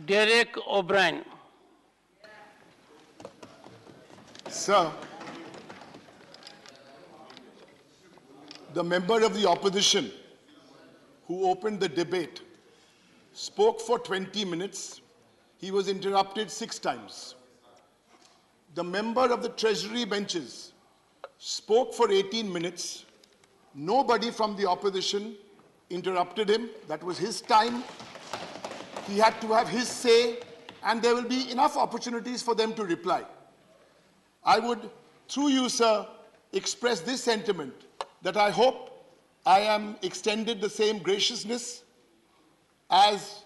Derek O'Brien. Sir, the member of the opposition who opened the debate spoke for 20 minutes. He was interrupted 6 times. The member of the Treasury benches spoke for 18 minutes. Nobody from the opposition interrupted him. That was his time. He had to have his say, and there will be enough opportunities for them to reply. I would, through you, sir, express this sentiment, that I hope I am extended the same graciousness as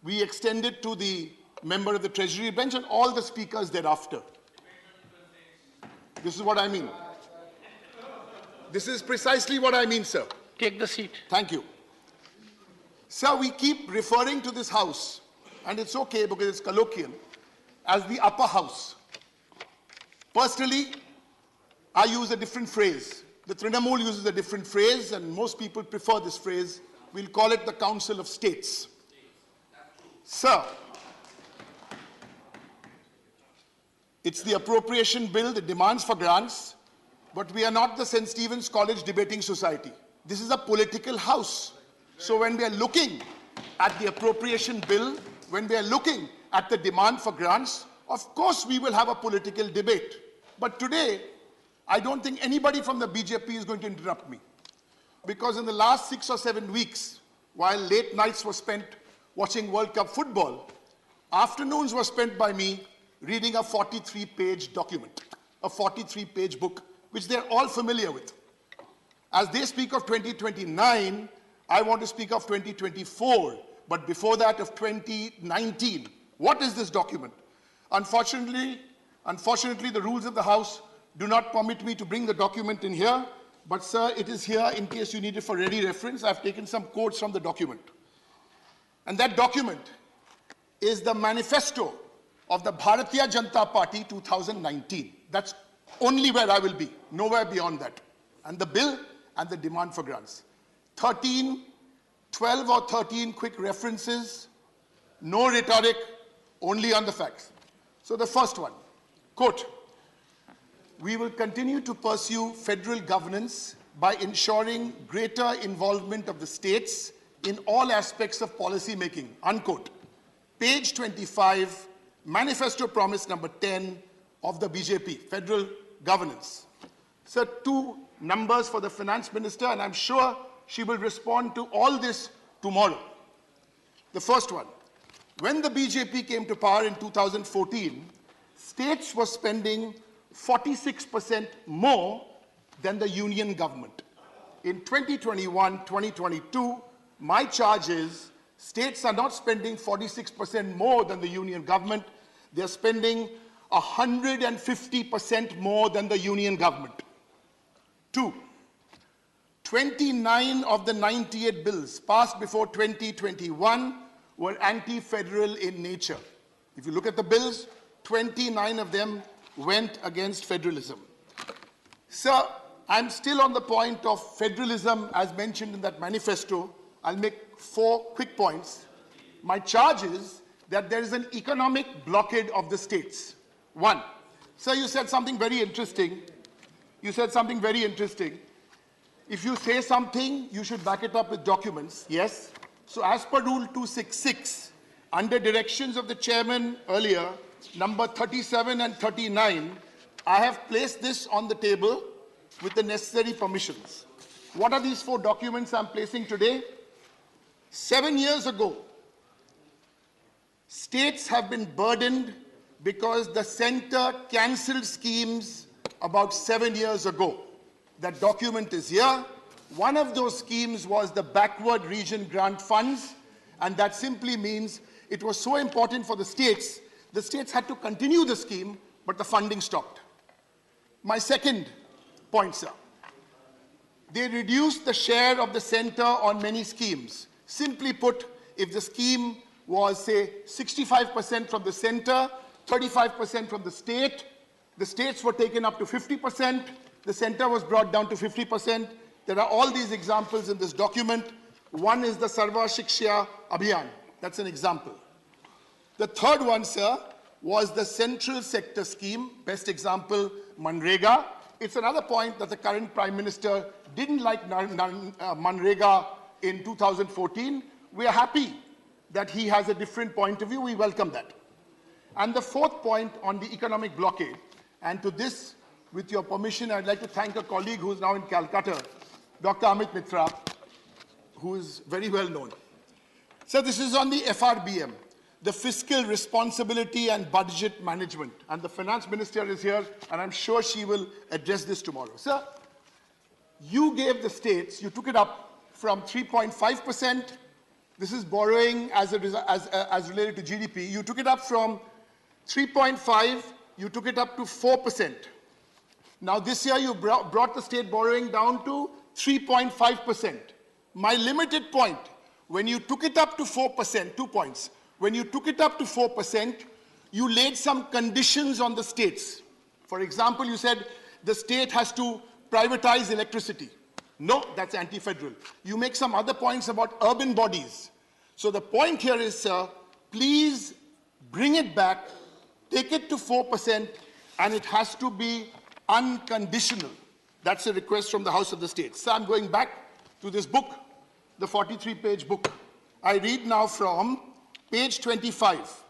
we extended to the member of the Treasury bench and all the speakers thereafter. This is what I mean. This is precisely what I mean, sir. Take the seat. Thank you. Sir, we keep referring to this house, and it's okay because it's colloquial, as the upper house. Personally, I use a different phrase. The Trinamool uses a different phrase, and most people prefer this phrase. We'll call it the Council of States. Sir, it's the appropriation bill, the demands for grants, but we are not the St. Stephen's College Debating Society. This is a political house. So when we are looking at the appropriation bill, when we are looking at the demand for grants, of course we will have a political debate. But today, I don't think anybody from the BJP is going to interrupt me. Because in the last 6 or 7 weeks, while late nights were spent watching World Cup football, afternoons were spent by me reading a 43-page document, a 43-page book, which they're all familiar with. As they speak of 2029, I want to speak of 2024, but before that of 2019. What is this document? Unfortunately, the rules of the House do not permit me to bring the document in here, but sir, it is here in case you need it for ready reference. I've taken some quotes from the document. And that document is the manifesto of the Bharatiya Janata Party 2019. That's only where I will be, nowhere beyond that. And the bill and the demand for grants. 12 or 13 quick references, no rhetoric, only on the facts. So the first one, quote, "We will continue to pursue federal governance by ensuring greater involvement of the states in all aspects of policy making," unquote. Page 25, manifesto promise number 10 of the BJP, federal governance. So 2 numbers for the finance minister, and I'm sure she will respond to all this tomorrow. The first one, when the BJP came to power in 2014, states were spending 46% more than the union government. In 2021-2022, my charge is states are not spending 46% more than the union government. They're spending 150% more than the union government. 2, 29 of the 98 bills passed before 2021 were anti-federal in nature. If you look at the bills, 29 of them went against federalism. Sir, I'm still on the point of federalism as mentioned in that manifesto. I'll make 4 quick points. My charge is that there is an economic blockade of the states. 1, sir, you said something very interesting. If you say something, you should back it up with documents, yes? So as per Rule 266, under directions of the chairman earlier, number 37 and 39, I have placed this on the table with the necessary permissions. What are these 4 documents I'm placing today? 7 years ago, states have been burdened because the center cancelled schemes about 7 years ago. That document is here. One of those schemes was the backward region grant funds, and that simply means it was so important for the states had to continue the scheme, but the funding stopped. My second point, sir, they reduced the share of the center on many schemes. Simply put, if the scheme was, say, 65% from the center, 35% from the states were taken up to 50%, the center was brought down to 50%. There are all these examples in this document. One is the Sarva Shiksha Abhiyan. That's an example. The third one, sir, was the central sector scheme, best example, Manrega. It's another point that the current Prime Minister didn't like Manrega in 2014. We are happy that he has a different point of view. We welcome that. And the fourth point on the economic blockade, and to this, with your permission, I'd like to thank a colleague who is now in Calcutta, Dr. Amit Mitra, who is very well known. So this is on the FRBM, the fiscal responsibility and budget management. And the finance minister is here, and I'm sure she will address this tomorrow. Sir, you gave the states, you took it up from 3.5%. This is borrowing as related to GDP. You took it up from 3.5, you took it up to 4%. Now this year you brought the state borrowing down to 3.5%. My limited point, when you took it up to 4%, 2 points. When you took it up to 4%, you laid some conditions on the states. For example, you said the state has to privatize electricity. No, that's anti-federal. You make some other points about urban bodies. So the point here is, sir, please bring it back, take it to 4%, and it has to be unconditional. That's a request from the House of the States. So I'm going back to this book, the 43-page book. I read now from page 25.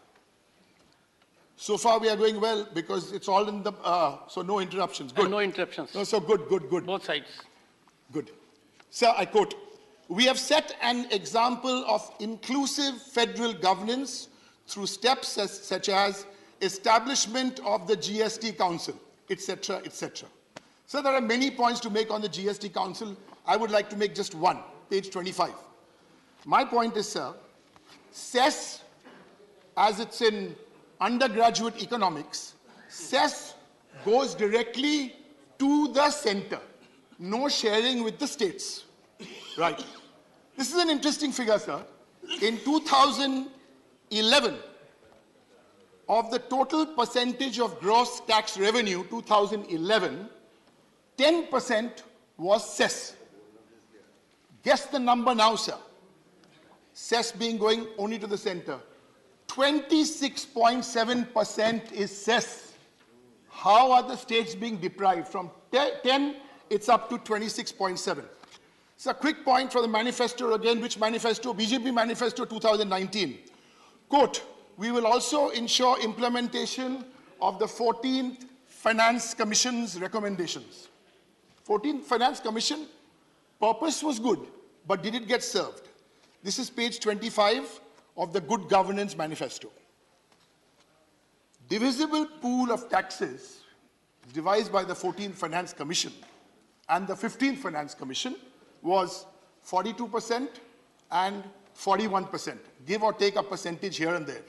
So far we are going well because it's all in the, so no interruptions. Good. No interruptions. No, so good. Both sides. Good. Sir, I quote, "We have set an example of inclusive federal governance through steps such as establishment of the GST Council, etc., etc." So there are many points to make on the GST Council. I would like to make just one, page 25. My point is, sir, cess, as it's in undergraduate economics, cess goes directly to the center. No sharing with the states. Right. This is an interesting figure, sir. In 2011, of the total percentage of gross tax revenue, 2011, 10% was cess. Guess the number now, sir. Cess being going only to the center. 26.7% is cess. How are the states being deprived? From 10, it's up to 26.7. So a quick point for the manifesto again. Which manifesto? BJP Manifesto 2019. Quote, "We will also ensure implementation of the 14th Finance Commission's recommendations." 14th Finance Commission, purpose was good, but did it get served? This is page 25 of the Good Governance Manifesto. Divisible pool of taxes devised by the 14th Finance Commission and the 15th Finance Commission was 42% and 41%, give or take a percentage here and there.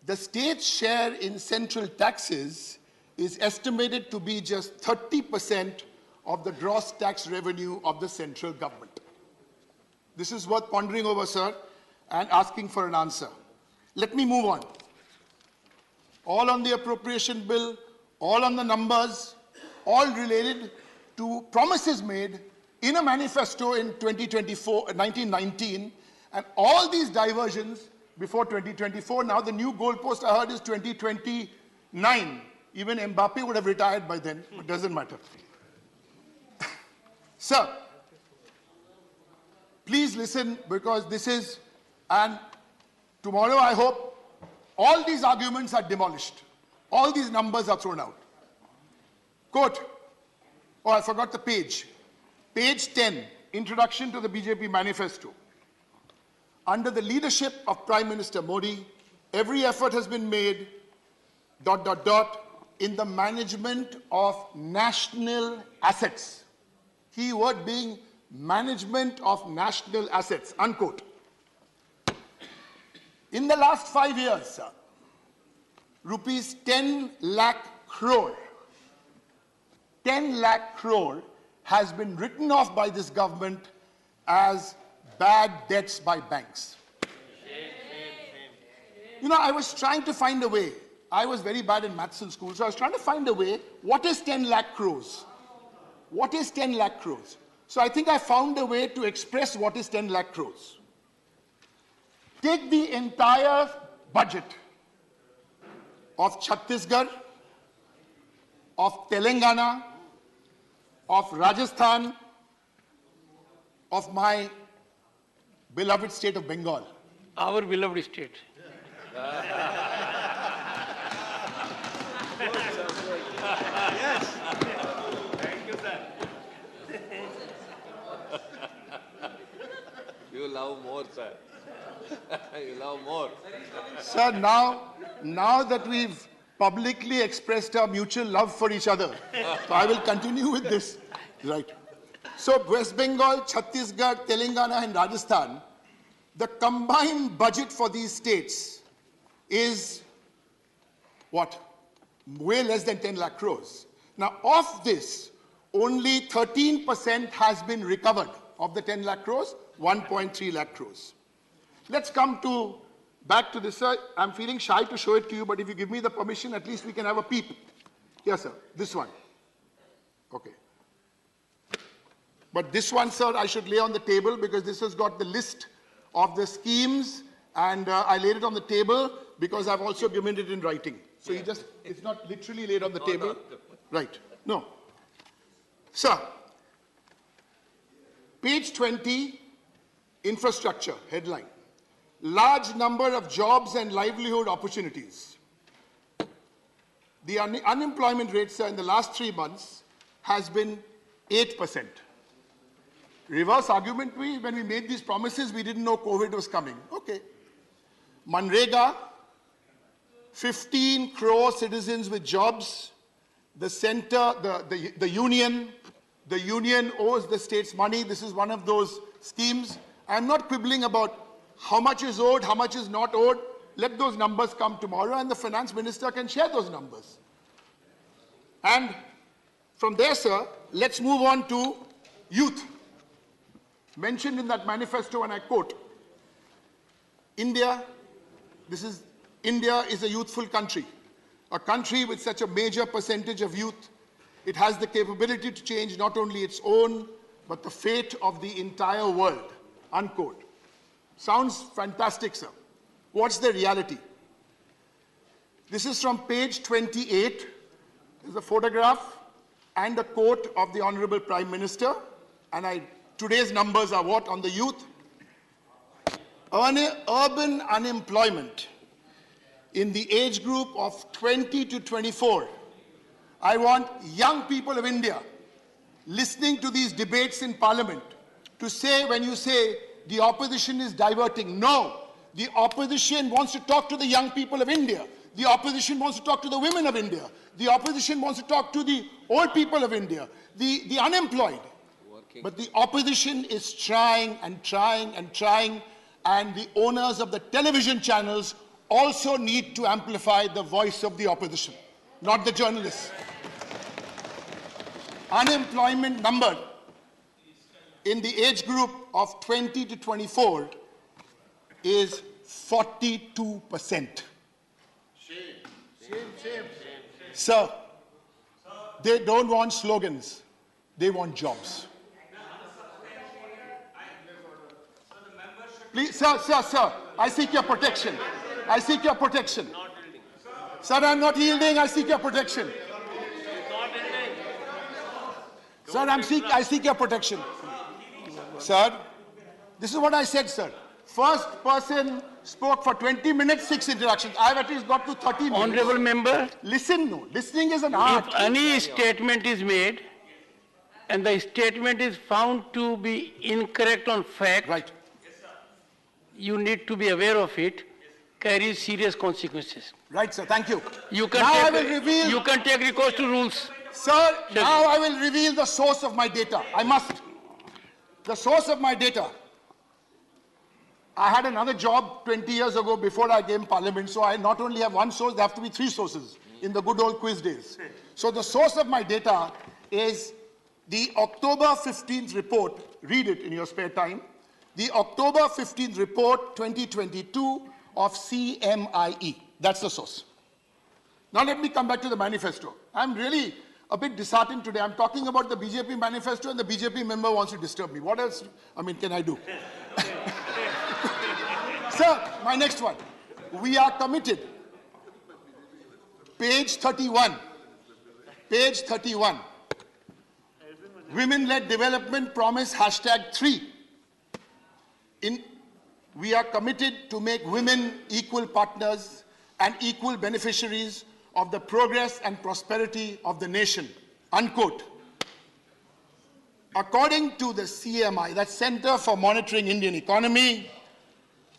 The state's share in central taxes is estimated to be just 30% of the gross tax revenue of the central government. This is worth pondering over, sir, and asking for an answer. Let me move on. All on the appropriation bill, all on the numbers, all related to promises made in a manifesto in 1919, and all these diversions before 2024. Now the new goalpost I heard is 2029. Even Mbappe would have retired by then, but doesn't matter. Sir, please listen, because this is, and tomorrow I hope all these arguments are demolished. All these numbers are thrown out. Quote, oh, I forgot the page. Page 10, Introduction to the BJP Manifesto. Under the leadership of Prime Minister Modi, every effort has been made, ... in the management of national assets. Key word being management of national assets, unquote. In the last 5 years, sir, rupees 10 lakh crore, 10 lakh crore has been written off by this government as bad debts by banks. You know, I was trying to find a way. I was very bad in maths in school, so I was trying to find a way. What is 10 lakh crores? What is 10 lakh crores? So I think I found a way to express what is 10 lakh crores. Take the entire budget of Chhattisgarh, of Telangana, of Rajasthan, of my beloved state of Bengal. Our beloved state. You love more, sir. You love more. Sir, now that we've publicly expressed our mutual love for each other, so I will continue with this. Right. So West Bengal, Chhattisgarh, Telangana and Rajasthan, the combined budget for these states is what? Way less than 10 lakh crores. Now of this, only 13% has been recovered. Of the 10 lakh crores, 1.3 lakh crores. Let's come back to this, sir. I'm feeling shy to show it to you, but if you give me the permission, at least we can have a peep. Yes, sir, this one. Okay. But this one, sir, I should lay on the table because this has got the list of the schemes, and I laid it on the table because I've also given it in writing. So you just, it's not literally laid on the table. Right, no. Sir, page 20, infrastructure, headline. Large number of jobs and livelihood opportunities. The unemployment rate, sir, in the last 3 months has been 8%. Reverse argument, when we made these promises, we didn't know COVID was coming. Okay. Manrega, 15 crore citizens with jobs. The center, the union owes the states money. This is one of those schemes. I'm not quibbling about how much is owed, how much is not owed. Let those numbers come tomorrow and the finance minister can share those numbers. And from there, sir, let's move on to youth. Mentioned in that manifesto, and I quote, India is a youthful country. A country with such a major percentage of youth, it has the capability to change not only its own, but the fate of the entire world, unquote. Sounds fantastic, sir. What's the reality? This is from page 28. There's a photograph and a quote of the Honorable Prime Minister. And today's numbers are what on the youth? Urban unemployment in the age group of 20 to 24. I want young people of India listening to these debates in Parliament to say, when you say the opposition is diverting, no, the opposition wants to talk to the young people of India. The opposition wants to talk to the women of India. The opposition wants to talk to the old people of India, the unemployed. But the opposition is trying and trying and trying, and the owners of the television channels also need to amplify the voice of the opposition, not the journalists. Unemployment number in the age group of 20 to 24 is 42%. Sir, they don't want slogans, they want jobs. Please, sir, I seek your protection. I seek your protection. Sir, I'm not yielding, I seek your protection. Sir, I seek your protection. Sir, this is what I said, sir. First person spoke for 20 minutes, 6 interactions. I've at least got to 30 minutes. Honorable member, Listen, no. Listening is an art. if any statement is made and the statement is found to be incorrect on fact, Right. you need to be aware of it, carries serious consequences. Right, sir. Thank you. You can, now take, I will reveal, you can take recourse to rules. Sir, now I will reveal the source of my data. I must. The source of my data. I had another job 20 years ago before I came Parliament, so I not only have one source, there have to be 3 sources in the good old quiz days. So the source of my data is the October 15th report. Read it in your spare time. The October 15th report 2022 of CMIE. That's the source. Now let me come back to the manifesto. I'm really a bit disheartened today. I'm talking about the BJP manifesto and the BJP member wants to disturb me. What else, can I do? Sir, my next one. We are committed. Page 31. Page 31. Women-led development promise #3. We are committed to make women equal partners and equal beneficiaries of the progress and prosperity of the nation. Unquote. According to the CMI, that's Center for Monitoring Indian Economy,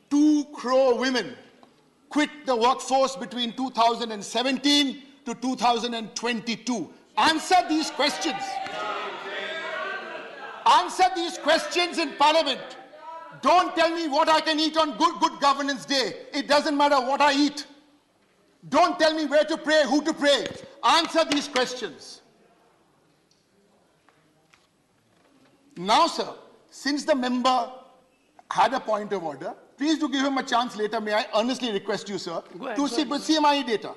2 crore women quit the workforce between 2017 to 2022. Answer these questions. Answer these questions in Parliament. Don't tell me what I can eat on Good Governance Day. It doesn't matter what I eat. Don't tell me where to pray, who to pray. Answer these questions. Now, sir, since the member had a point of order, please do give him a chance later. May I earnestly request you, sir, to see CMI data.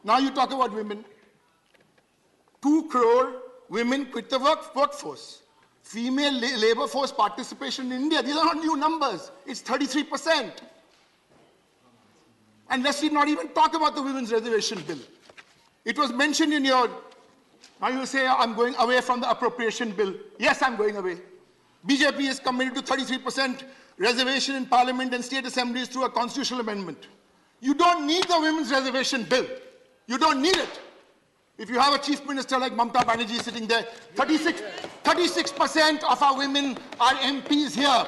Now you talk about women. 2 crore women quit the workforce. Female labor force participation in India, these are not new numbers. It's 33%. And let's not even talk about the women's reservation bill. It was mentioned in your, now you say I'm going away from the appropriation bill. Yes, I'm going away. BJP is committed to 33% reservation in parliament and state assemblies through a constitutional amendment. You don't need the women's reservation bill. You don't need it. If you have a chief minister like Mamata Banerjee sitting there, 36% of our women are MPs here.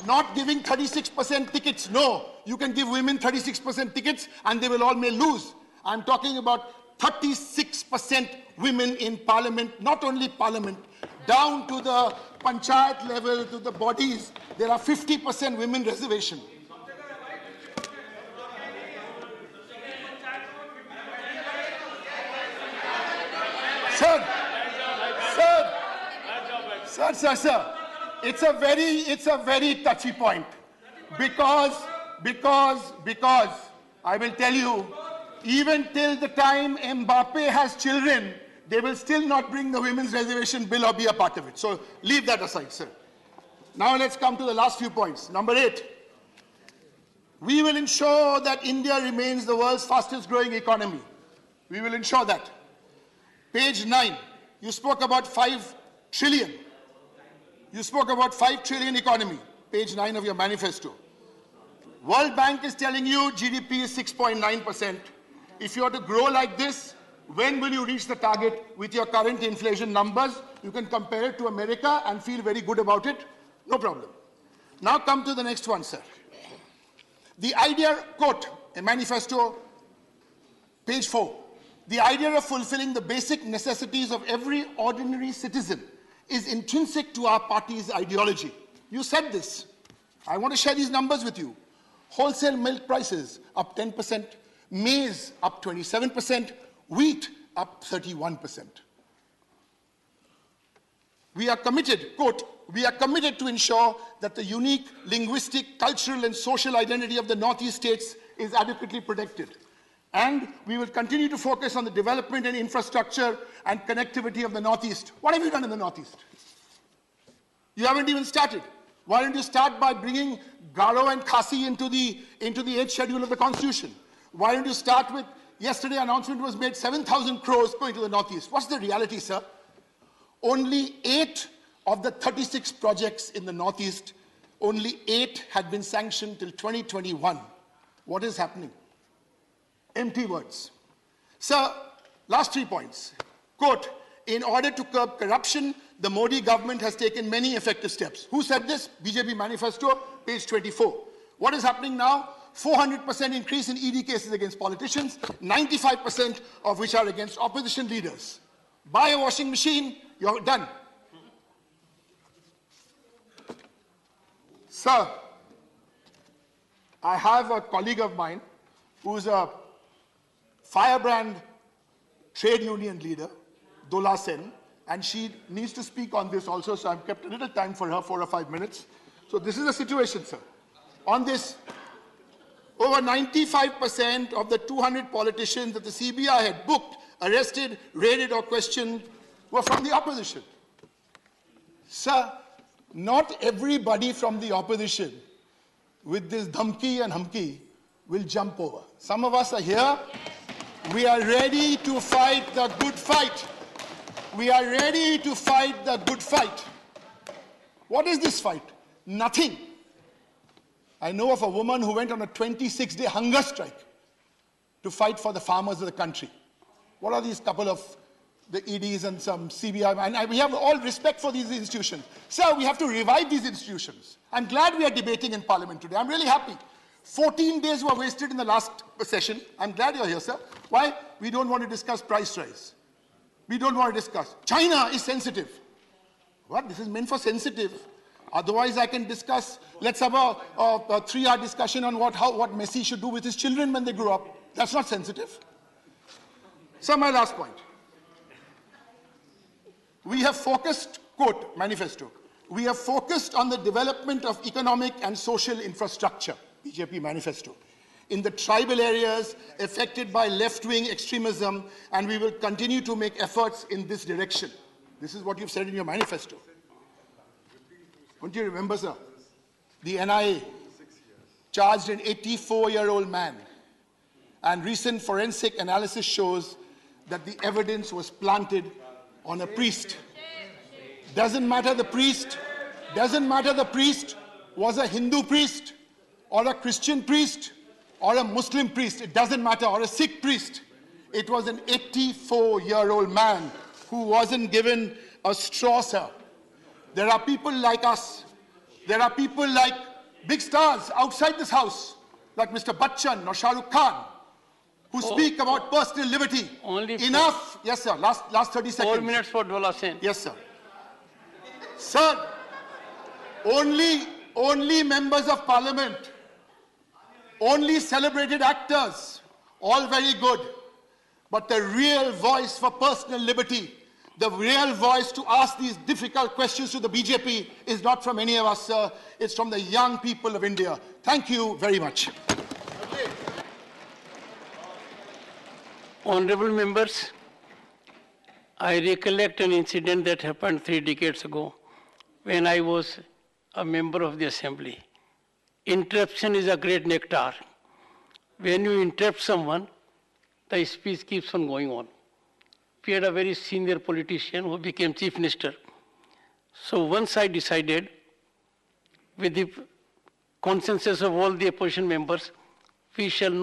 Not giving 36% tickets, no. You can give women 36% tickets and they will all may lose. I'm talking about 36% women in parliament, not only parliament, down to the panchayat level, to the bodies, there are 50% women reservation. Sir, it's a very touchy point because I will tell you, even till the time Mbappe has children, they will still not bring the women's reservation bill or be a part of it. So leave that aside, sir. Now let's come to the last few points. Number 8, we will ensure that India remains the world's fastest growing economy. We will ensure that. Page 9, you spoke about 5 trillion. You spoke about 5 trillion economy. Page 9 of your manifesto. World Bank is telling you GDP is 6.9%. If you are to grow like this, when will you reach the target with your current inflation numbers? You can compare it to America and feel very good about it. No problem. Now come to the next one, sir. The idea, quote, a manifesto, page 4. The idea of fulfilling the basic necessities of every ordinary citizen is intrinsic to our party's ideology. You said this. I want to share these numbers with you. Wholesale milk prices up 10%, maize up 27%, wheat up 31%. We are committed, quote, we are committed to ensure that the unique linguistic, cultural and social identity of the Northeast states is adequately protected. And we will continue to focus on the development and infrastructure and connectivity of the Northeast. What have you done in the Northeast? You haven't even started. Why don't you start by bringing Garo and Khasi into the 8th schedule of the Constitution? Why don't you start with, yesterday announcement was made, 7,000 crores going to the Northeast. What's the reality, sir? Only 8 of the 36 projects in the Northeast, only 8 had been sanctioned till 2021. What is happening? Empty words. Sir, last 3 points. Quote, in order to curb corruption, the Modi government has taken many effective steps. Who said this? BJP manifesto, page 24. What is happening now? 400% increase in ED cases against politicians, 95% of which are against opposition leaders. Buy a washing machine, you're done. Sir, I have a colleague of mine who's a firebrand trade union leader, Dola Sen, and she needs to speak on this also, so I've kept a little time for her, 4 or 5 minutes. So this is the situation, sir. On this, over 95% of the 200 politicians that the CBI had booked, arrested, raided or questioned were from the opposition. Sir, not everybody from the opposition with this dhamki and humki will jump over. Some of us are here. We are ready to fight the good fight. We are ready to fight the good fight. What is this fight? Nothing. I know of a woman who went on a 26-day hunger strike to fight for the farmers of the country. What are these couple of the EDs and some CBI? And we have all respect for these institutions. Sir, we have to revive these institutions. I'm glad we are debating in Parliament today. I'm really happy. 14 days were wasted in the last session. I'm glad you're here, sir. Why? We don't want to discuss price rise. We don't want to discuss. China is sensitive. What? This is meant for sensitive. Otherwise, I can discuss. Let's have a 3-hour discussion on what Messi should do with his children when they grow up. That's not sensitive. So my last point. We have focused, quote, manifesto. We have focused on the development of economic and social infrastructure, BJP manifesto, in the tribal areas affected by left-wing extremism, and we will continue to make efforts in this direction. This is what you've said in your manifesto. Don't you remember, sir? The NIA charged an 84-year-old man, and recent forensic analysis shows that the evidence was planted on a priest. Doesn't matter the priest was a Hindu priest, or a Christian priest, or a Muslim priest. It doesn't matter, or a Sikh priest. It was an 84-year-old man who wasn't given a straw, sir. There are people like us. There are people like big stars outside this house, like Mr. Bachchan or Shah Rukh Khan, who speak about personal liberty. Enough. Yes, sir. Last 30 seconds. 4 minutes for Dola Sen. Yes, sir. Sir, only members of parliament, only celebrated actors, all very good. But the real voice for personal liberty, the real voice to ask these difficult questions to the BJP is not from any of us, sir. It's from the young people of India. Thank you very much. Honorable members, I recollect an incident that happened 3 decades ago when I was a member of the assembly. Interruption is a great nectar. When you interrupt someone, the speech keeps on going on. We had a very senior politician who became chief minister. So once I decided, with the consensus of all the opposition members, we shall not